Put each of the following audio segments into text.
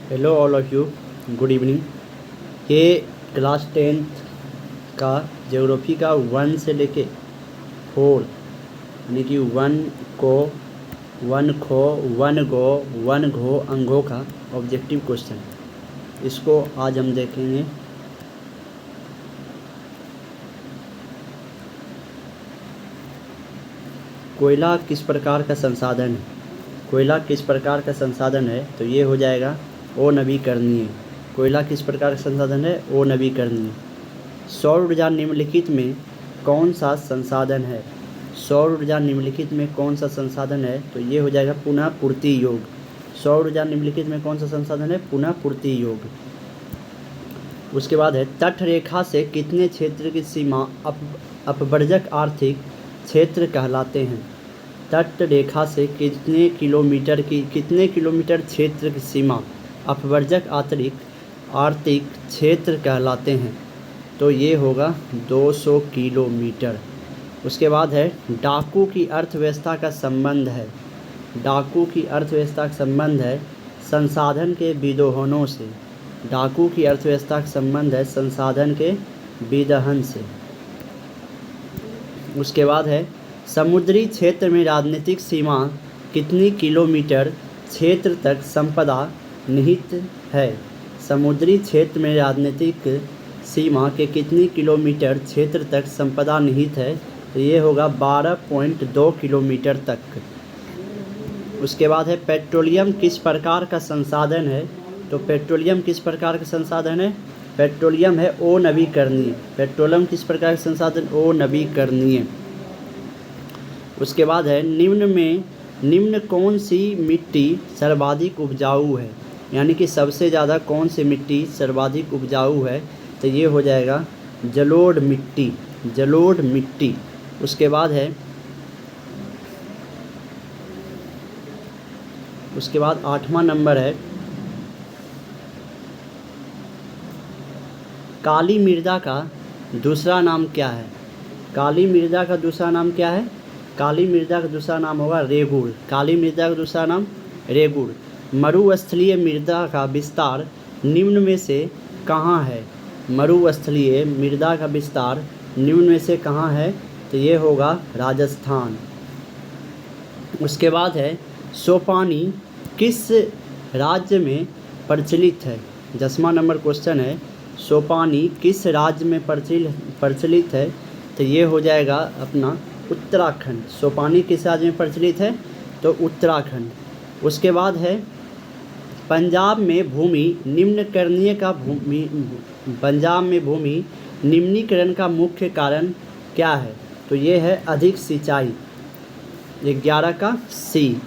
Hello all of you, good evening. ये class 10th का geography का 1 से लेके 4 यानी कि 1 को 1 खो 1 गो 1 घो अंगों का ऑब्जेक्टिव क्वेश्चन, इसको आज हम देखेंगे। कोयला किस प्रकार का संसाधन है? कोयला किस प्रकार का संसाधन है? तो ये हो जाएगा अनवीकरणीय। कोयला किस प्रकार का संसाधन है? अनवीकरणीय। सौर ऊर्जा निम्नलिखित में कौन सा संसाधन है? सौर ऊर्जा निम्नलिखित में कौन सा संसाधन है? तो ये हो जाएगा पुनः पूर्ति योग। सौर ऊर्जा निम्नलिखित में कौन सा संसाधन है? पुनः पूर्ति योग। उसके बाद है तट रेखा से कितने क्षेत्र की सीमा अपवर्जक आर्थिक क्षेत्र कहलाते हैं? तट रेखा से कितने किलोमीटर क्षेत्र की सीमा अपवर्जक आर्थिक क्षेत्र कहलाते हैं? तो ये होगा 200 किलोमीटर। उसके बाद है डाकू की अर्थव्यवस्था का संबंध है। डाकू की अर्थव्यवस्था का संबंध है संसाधन के विदोहनों से। डाकू की अर्थव्यवस्था का संबंध है संसाधन के विदहन से। उसके बाद है समुद्री क्षेत्र में राजनीतिक सीमा कितनी किलोमीटर क्षेत्र तक संपदा निहित है? समुद्री क्षेत्र में राजनीतिक सीमा के कितनी किलोमीटर क्षेत्र तक संपदा निहित है? तो ये होगा 12.2 किलोमीटर तक। उसके बाद है पेट्रोलियम किस प्रकार का संसाधन है? तो पेट्रोलियम किस प्रकार का संसाधन है? पेट्रोलियम है अनवीकरणीय। पेट्रोलियम किस प्रकार का संसाधन? अनवीकरणीय। उसके बाद है निम्न कौन सी मिट्टी सर्वाधिक उपजाऊ है? यानी कि सबसे ज़्यादा कौन सी मिट्टी सर्वाधिक उपजाऊ है? तो ये हो जाएगा जलोढ़ मिट्टी। जलोढ़ मिट्टी। उसके बाद 8वां नंबर है काली मृदा का दूसरा नाम क्या है? काली मृदा का दूसरा नाम क्या है? काली मृदा का दूसरा नाम होगा रेगुड़। काली मृदा का दूसरा नाम रेगुड़। मरुस्थलीय मृदा का विस्तार निम्न में से कहाँ है? मरुस्थलीय मृदा का विस्तार निम्न में से कहाँ है? तो ये होगा राजस्थान। उसके बाद है सोपानी किस राज्य में प्रचलित है? 10वां नंबर क्वेश्चन है सोपानी किस राज्य में प्रचलित है? तो ये हो जाएगा अपना उत्तराखंड। सोपानी किस राज्य में प्रचलित है? तो उत्तराखंड। उसके बाद है पंजाब में भूमि निम्नीकरण का मुख्य कारण क्या है? तो ये है अधिक सिंचाई। 11 का सी।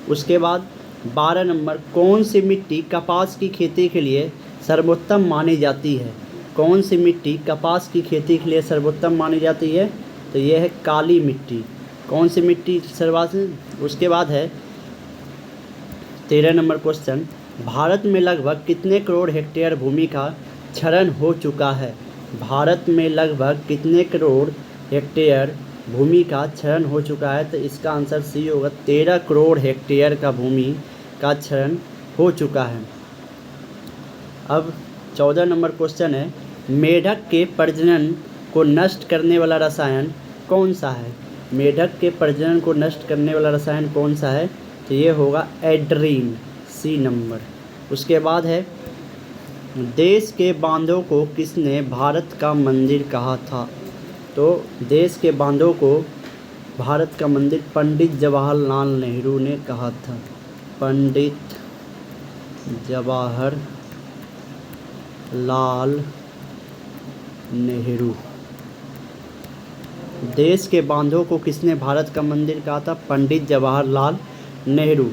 उसके बाद 12 नंबर कौन सी मिट्टी कपास की खेती के लिए सर्वोत्तम मानी जाती है? कौन सी मिट्टी कपास की खेती के लिए सर्वोत्तम मानी जाती है? तो ये है काली मिट्टी। कौन सी मिट्टी सर्वोत्तम? उसके बाद है 13 नंबर क्वेश्चन भारत में लगभग कितने करोड़ हेक्टेयर भूमि का क्षरण हो चुका है? भारत में लगभग कितने करोड़ हेक्टेयर भूमि का क्षरण हो चुका है? तो इसका आंसर सी होगा 13 करोड़ हेक्टेयर का भूमि का क्षरण हो चुका है। अब 14 नंबर क्वेश्चन है मेढक के प्रजनन को नष्ट करने वाला रसायन कौन सा है? मेढक के प्रजनन को नष्ट करने वाला रसायन कौन सा है? तो ये होगा एड्रीन, सी नंबर। उसके बाद है देश के बांधों को किसने भारत का मंदिर कहा था? तो देश के बांधों को भारत का मंदिर पंडित जवाहरलाल नेहरू ने कहा था। पंडित जवाहरलाल नेहरू। देश के बांधों को किसने भारत का मंदिर कहा था? पंडित जवाहरलाल नेहरू।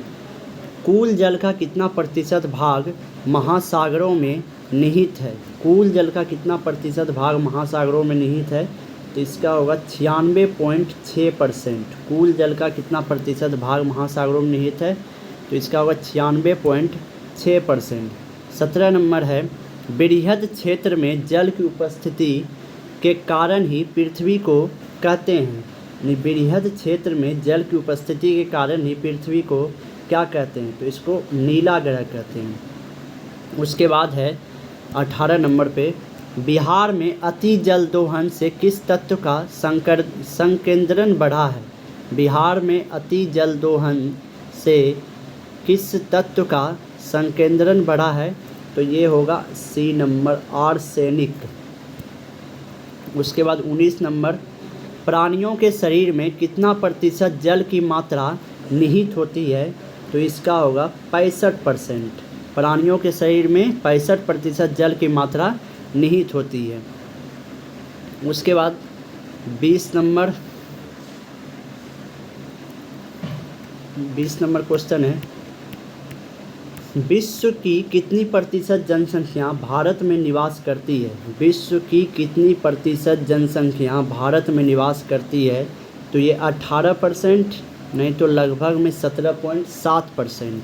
कुल जल का कितना प्रतिशत भाग महासागरों में निहित है? कुल जल का कितना प्रतिशत भाग महासागरों में निहित है? तो इसका होगा 96.6%। कुल जल का कितना प्रतिशत भाग महासागरों में निहित है? तो इसका होगा 96.6%। 17 नंबर है बृहद क्षेत्र में जल की उपस्थिति के कारण ही पृथ्वी को कहते हैं। बृहद क्षेत्र में जल की उपस्थिति के कारण ही पृथ्वी को क्या कहते हैं? तो इसको नीला ग्रह कहते हैं। उसके बाद है 18 नंबर पे, बिहार में अति जल दोहन से किस तत्व का संकेंद्रण बढ़ा है? बिहार में अति जल दोहन से किस तत्व का संकेंद्रण बढ़ा है? तो ये होगा सी नंबर, आर्सेनिक। उसके बाद 19 नंबर, प्राणियों के शरीर में कितना प्रतिशत जल की मात्रा निहित होती है? तो इसका होगा 65%। प्राणियों के शरीर में 65% जल की मात्रा निहित होती है। उसके बाद 20 नंबर क्वेश्चन है, विश्व की कितनी प्रतिशत जनसंख्या भारत में निवास करती है? विश्व की कितनी प्रतिशत जनसंख्या भारत में निवास करती है? तो ये 18%, नहीं तो लगभग में 17.7%।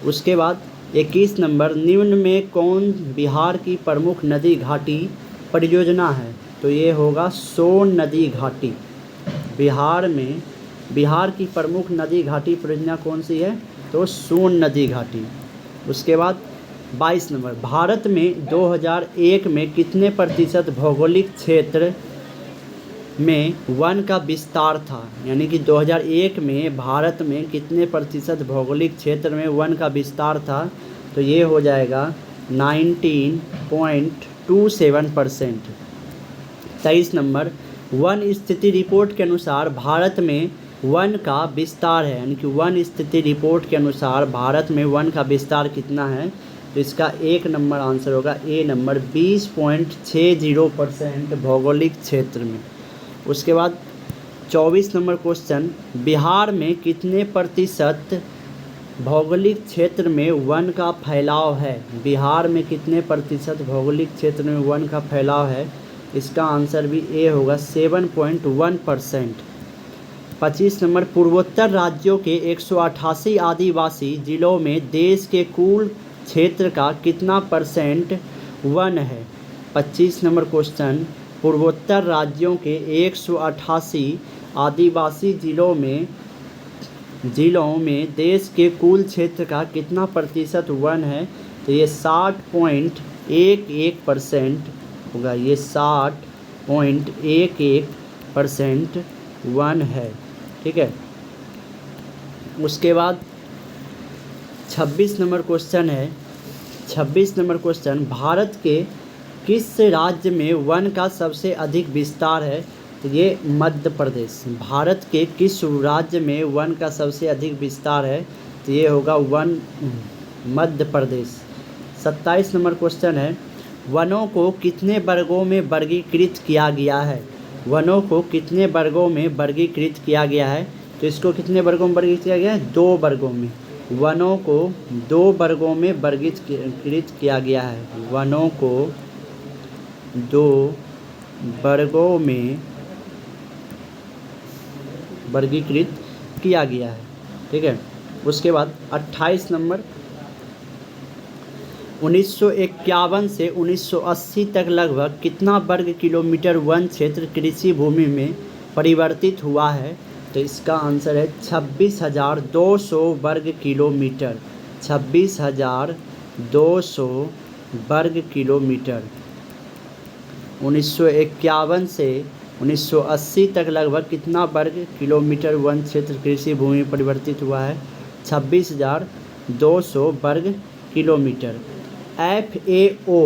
उसके बाद 21 नंबर, निम्न में कौन बिहार की प्रमुख नदी घाटी परियोजना है? तो ये होगा सोन नदी घाटी। बिहार की प्रमुख नदी घाटी परियोजना कौन सी है? तो सोन नदी घाटी। उसके बाद 22 नंबर, भारत में 2001 में कितने प्रतिशत भौगोलिक क्षेत्र में वन का विस्तार था? यानी कि 2001 में भारत में कितने प्रतिशत भौगोलिक क्षेत्र में वन का विस्तार था? तो ये हो जाएगा 19.27%। 23 नंबर, वन स्थिति रिपोर्ट के अनुसार भारत में वन का विस्तार है, यानी कि वन स्थिति रिपोर्ट के अनुसार भारत में वन का विस्तार कितना है? तो इसका 1 नंबर आंसर होगा ए नंबर, 20.60% भौगोलिक क्षेत्र में। उसके बाद 24 नंबर क्वेश्चन, बिहार में कितने प्रतिशत भौगोलिक क्षेत्र में वन का फैलाव है? बिहार में कितने प्रतिशत भौगोलिक क्षेत्र में वन का फैलाव है? इसका आंसर भी ए होगा, 7.1%। 25 नंबर, पूर्वोत्तर राज्यों के 188 आदिवासी जिलों में देश के कुल क्षेत्र का कितना % वन है? 25 नंबर क्वेश्चन, पूर्वोत्तर राज्यों के 188 आदिवासी जिलों में देश के कुल क्षेत्र का कितना प्रतिशत वन है? तो ये 60.11% होगा। ये 60.11% वन है। ठीक है। उसके बाद 26 नंबर क्वेश्चन है। 26 नंबर क्वेश्चन, भारत के किस राज्य में वन का सबसे अधिक विस्तार है? तो ये मध्य प्रदेश। भारत के किस राज्य में वन का सबसे अधिक विस्तार है? तो ये होगा मध्य प्रदेश। 27 नंबर क्वेश्चन है, वनों को कितने वर्गों में वर्गीकृत किया गया है? वनों को कितने वर्गों में वर्गीकृत किया गया है? तो इसको कितने वर्गों में वर्गीकृत किया गया है? 2 वर्गों में। वनों को 2 वर्गों में वर्गीकृत किया गया है। वनों को 2 वर्गों में वर्गीकृत किया गया है। ठीक है। उसके बाद 28 नंबर, 1951 से 1980 तक लगभग कितना वर्ग किलोमीटर वन क्षेत्र कृषि भूमि में परिवर्तित हुआ है? तो इसका आंसर है 26,200 वर्ग किलोमीटर। 26,200 वर्ग किलोमीटर। 1951 से 1980 तक लगभग कितना वर्ग किलोमीटर वन क्षेत्र कृषि भूमि में परिवर्तित हुआ है? 26,200 वर्ग किलोमीटर। FAO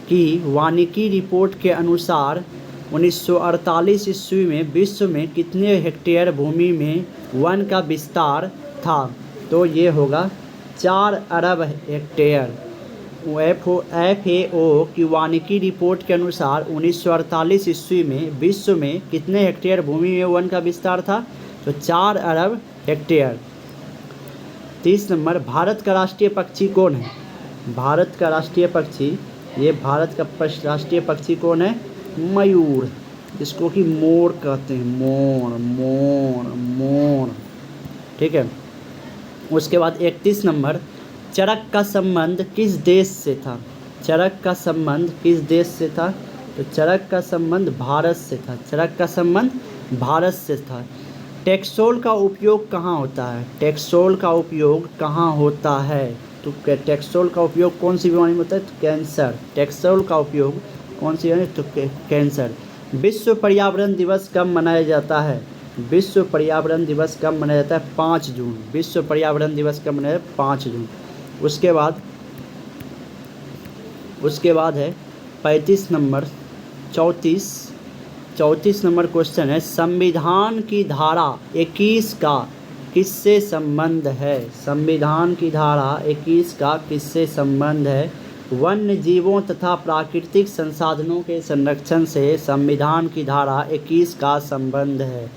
की वानिकी रिपोर्ट के अनुसार 1948 ईस्वी में विश्व में कितने हेक्टेयर भूमि में वन का विस्तार था? तो ये होगा 4 अरब हेक्टेयर। FAO की वानिकी रिपोर्ट के अनुसार 1948 ईस्वी में विश्व में कितने हेक्टेयर भूमि में वन का विस्तार था? तो 4 अरब हेक्टेयर। 30 नंबर, भारत का राष्ट्रीय पक्षी कौन है? भारत का राष्ट्रीय पक्षी, ये भारत का राष्ट्रीय पक्षी कौन है? मयूर, जिसको कि मोर कहते हैं। मोर। ठीक है। उसके बाद 31 नंबर, चरक का संबंध किस देश से था? चरक का संबंध किस देश से था? तो चरक का संबंध भारत से था। चरक का संबंध भारत से था। टैक्सोल का उपयोग कहाँ होता है? टैक्सोल का उपयोग कहाँ होता है? तो टैक्सोल का उपयोग कौन सी बीमारी में होता है? तो कैंसर। टैक्सोल का उपयोग कौन सी बीमारी? तो कैंसर। विश्व पर्यावरण दिवस कब मनाया जाता है? विश्व पर्यावरण दिवस कब मनाया जाता है? 5 जून। विश्व पर्यावरण दिवस कब मनाया जाता है? 5 जून। उसके बाद है 35 नंबर 34 नंबर क्वेश्चन है, संविधान की धारा 21 का किससे संबंध है? संविधान की धारा 21 का किससे संबंध है? वन्य जीवों तथा प्राकृतिक संसाधनों के संरक्षण से संविधान की धारा 21 का संबंध है।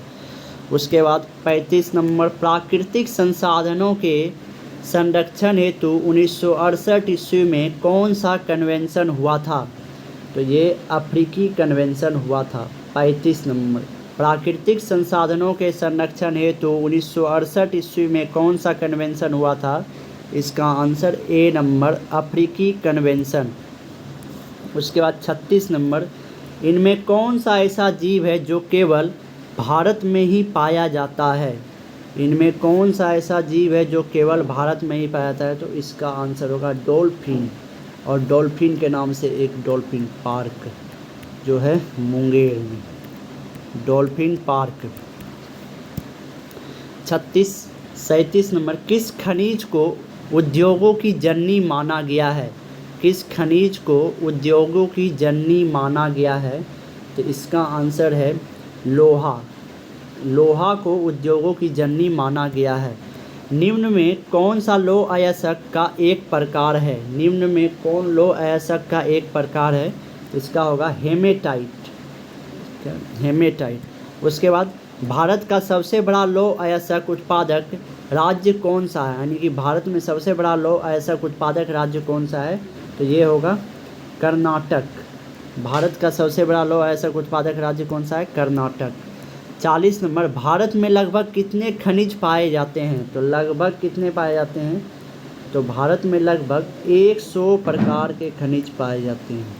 उसके बाद 35 नंबर, प्राकृतिक संसाधनों के संरक्षण हेतु 1968 ईस्वी में कौन सा कन्वेंशन हुआ था? तो ये अफ्रीकी कन्वेंशन हुआ था। 35 नंबर, प्राकृतिक संसाधनों के संरक्षण हेतु 1968 ईस्वी में कौन सा कन्वेंशन हुआ था? इसका आंसर ए नंबर, अफ्रीकी कन्वेंशन। उसके बाद 36 नंबर, इनमें कौन सा ऐसा जीव है जो केवल भारत में ही पाया जाता है? इनमें कौन सा ऐसा जीव है जो केवल भारत में ही पाया जाता है? तो इसका आंसर होगा डॉल्फिन। और डॉल्फिन के नाम से एक डॉल्फिन पार्क जो है मुंगेर में, डॉल्फिन पार्क। 37 नंबर, किस खनिज को उद्योगों की जननी माना गया है? किस खनिज को उद्योगों की जननी माना गया है? तो इसका आंसर है लोहा। लोहा को उद्योगों की जननी माना गया है। निम्न में कौन सा लौह अयस्क का एक प्रकार है? निम्न में कौन लौह अयस्क का एक प्रकार है? इसका होगा हेमेटाइट। हेमेटाइट। उसके बाद भारत का सबसे बड़ा लौह अयस्क उत्पादक राज्य कौन सा है? यानी कि भारत में सबसे बड़ा लौह अयस्क उत्पादक राज्य कौन सा है? तो ये होगा कर्नाटक। भारत का सबसे बड़ा लौह अयस्क उत्पादक राज्य कौन सा है? कर्नाटक। 40 नंबर, भारत में लगभग कितने खनिज पाए जाते हैं? तो लगभग कितने पाए जाते हैं? तो भारत में लगभग 100 प्रकार के खनिज पाए जाते हैं।